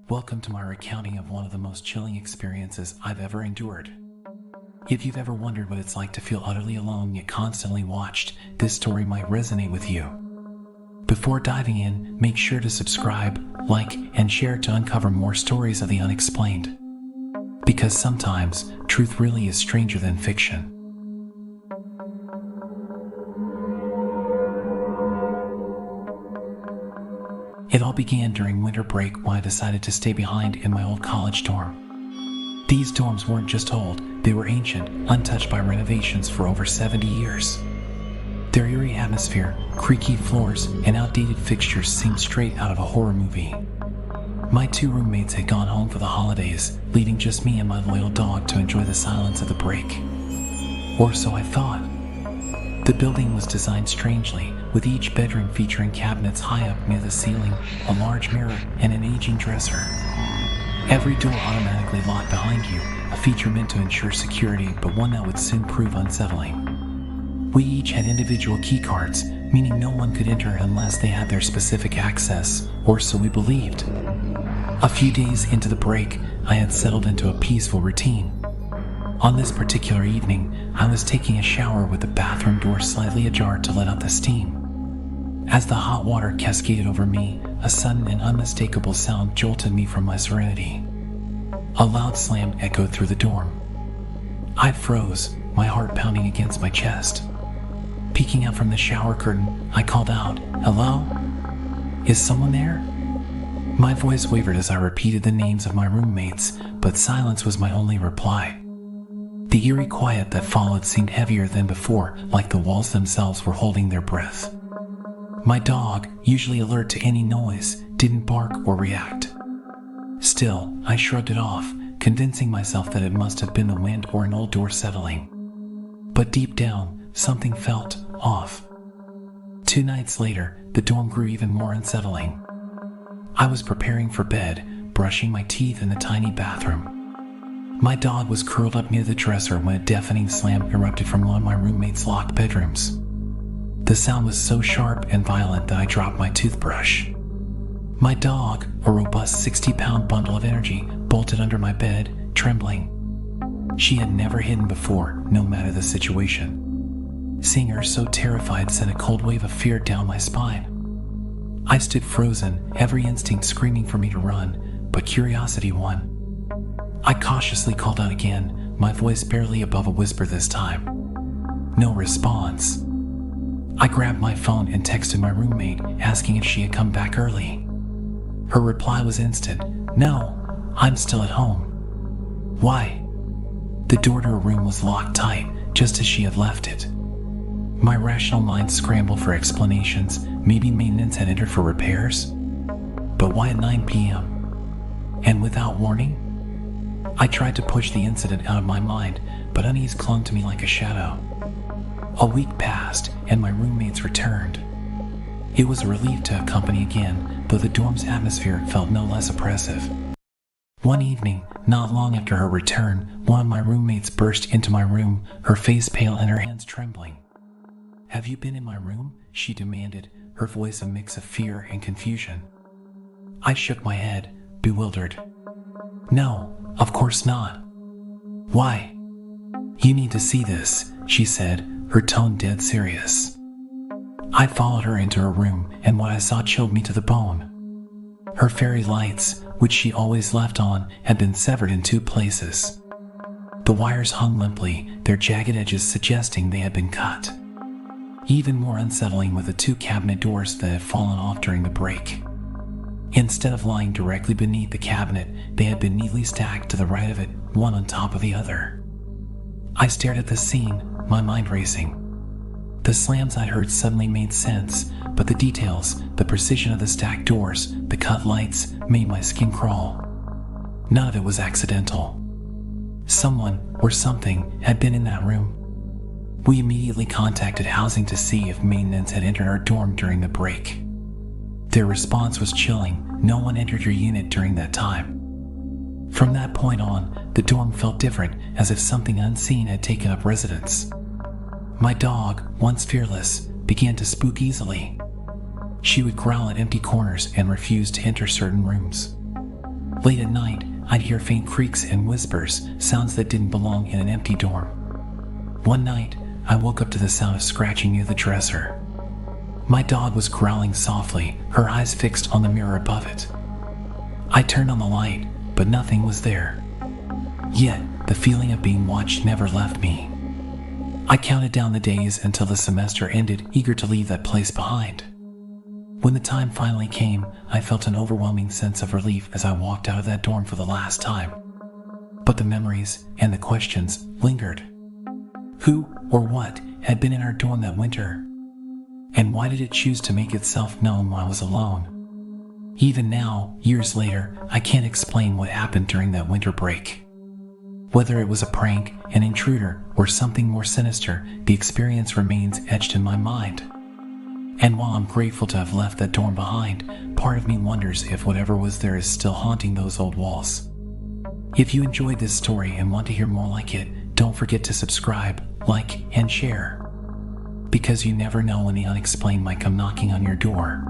Welcome to my recounting of one of the most chilling experiences I've ever endured. If you've ever wondered what it's like to feel utterly alone yet constantly watched, this story might resonate with you. Before diving in, make sure to subscribe, like, and share to uncover more stories of the unexplained. Because sometimes, truth really is stranger than fiction. It all began during winter break when I decided to stay behind in my old college dorm. These dorms weren't just old, they were ancient, untouched by renovations for over 70 years. Their eerie atmosphere, creaky floors, and outdated fixtures seemed straight out of a horror movie. My two roommates had gone home for the holidays, leaving just me and my loyal dog to enjoy the silence of the break. Or so I thought. The building was designed strangely, with each bedroom featuring cabinets high up near the ceiling, a large mirror, and an aging dresser. Every door automatically locked behind you, a feature meant to ensure security, but one that would soon prove unsettling. We each had individual key cards, meaning no one could enter unless they had their specific access, or so we believed. A few days into the break, I had settled into a peaceful routine. On this particular evening, I was taking a shower with the bathroom door slightly ajar to let out the steam. As the hot water cascaded over me, a sudden and unmistakable sound jolted me from my serenity. A loud slam echoed through the dorm. I froze, my heart pounding against my chest. Peeking out from the shower curtain, I called out, "Hello? Is someone there?" My voice wavered as I repeated the names of my roommates, but silence was my only reply. The eerie quiet that followed seemed heavier than before, like the walls themselves were holding their breath. My dog, usually alert to any noise, didn't bark or react. Still, I shrugged it off, convincing myself that it must have been the wind or an old door settling. But deep down, something felt off. 2 nights later, the dorm grew even more unsettling. I was preparing for bed, brushing my teeth in the tiny bathroom. My dog was curled up near the dresser when a deafening slam erupted from one of my roommate's locked bedrooms. The sound was so sharp and violent that I dropped my toothbrush. My dog, a robust 60-pound bundle of energy, bolted under my bed, trembling. She had never hidden before, no matter the situation. Seeing her so terrified sent a cold wave of fear down my spine. I stood frozen, every instinct screaming for me to run, but curiosity won. I cautiously called out again, my voice barely above a whisper this time. No response. I grabbed my phone and texted my roommate, asking if she had come back early. Her reply was instant. "No, I'm still at home." "Why?" The door to her room was locked tight, just as she had left it. My rational mind scrambled for explanations. Maybe maintenance had entered for repairs? But why at 9 p.m.? And without warning? I tried to push the incident out of my mind, but unease clung to me like a shadow. A week passed, and my roommates returned. It was a relief to have company again, though the dorm's atmosphere felt no less oppressive. One evening, not long after her return, one of my roommates burst into my room, her face pale and her hands trembling. "Have you been in my room?" she demanded, her voice a mix of fear and confusion. I shook my head, bewildered. "No, of course not." "Why?" "You need to see this," she said, her tone dead serious. I followed her into her room, and what I saw chilled me to the bone. Her fairy lights, which she always left on, had been severed in 2 places. The wires hung limply, their jagged edges suggesting they had been cut. Even more unsettling were the 2 cabinet doors that had fallen off during the break. Instead of lying directly beneath the cabinet, they had been neatly stacked to the right of it, one on top of the other. I stared at the scene, my mind racing. The slams I'd heard suddenly made sense, but the details, the precision of the stacked doors, the cut lights, made my skin crawl. None of it was accidental. Someone, or something, had been in that room. We immediately contacted housing to see if maintenance had entered our dorm during the break. Their response was chilling. No one entered your unit during that time. From that point on, the dorm felt different, as if something unseen had taken up residence. My dog, once fearless, began to spook easily. She would growl at empty corners and refuse to enter certain rooms. Late at night, I'd hear faint creaks and whispers, sounds that didn't belong in an empty dorm. One night, I woke up to the sound of scratching near the dresser. My dog was growling softly, her eyes fixed on the mirror above it. I turned on the light, but nothing was there. Yet, the feeling of being watched never left me. I counted down the days until the semester ended, eager to leave that place behind. When the time finally came, I felt an overwhelming sense of relief as I walked out of that dorm for the last time. But the memories and the questions lingered. Who or what had been in our dorm that winter? And why did it choose to make itself known while I was alone? Even now, years later, I can't explain what happened during that winter break. Whether it was a prank, an intruder, or something more sinister, the experience remains etched in my mind. And while I'm grateful to have left that dorm behind, part of me wonders if whatever was there is still haunting those old walls. If you enjoyed this story and want to hear more like it, don't forget to subscribe, like, and share. Because you never know when the unexplained might come knocking on your door.